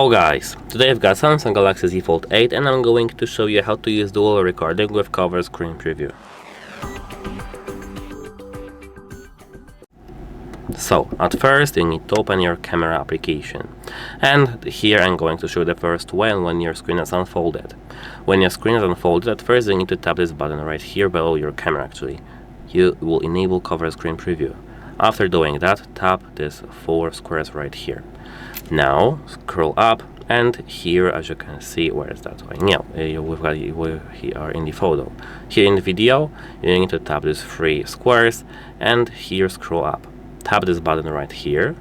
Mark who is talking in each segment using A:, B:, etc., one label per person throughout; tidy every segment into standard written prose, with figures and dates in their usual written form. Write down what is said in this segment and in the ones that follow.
A: Hello guys, today I've got Samsung Galaxy Z Fold 8 and I'm going to show you how to use dual recording with cover screen preview. So, at first you need to open your camera application, and here I'm going to show the first way when your screen is unfolded. When your screen is unfolded, at first you need to tap this button right here below your camera actually. You will enable cover screen preview. After doing that, tap this 4 squares right here. Now scroll up, and here, as you can see, where is that going? Yeah, we are in the photo. Here in the video, you need to tap these 3 squares, and here scroll up. Tap this button right here,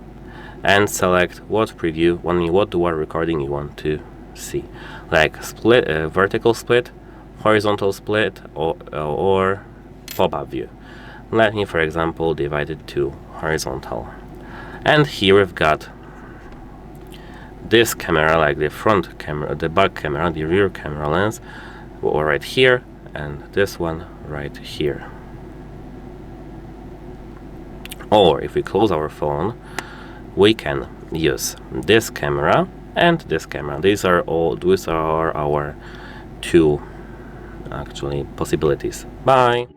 A: and select what preview, what dual recording you want to see, like split, vertical split, horizontal split, or pop-up view. Let me, for example, divide it to horizontal. And here we've got this camera, like the front camera, the back camera, the rear camera lens, right here, and this one right here. Or if we close our phone, we can use this camera and this camera. These are our 2 actually possibilities. Bye.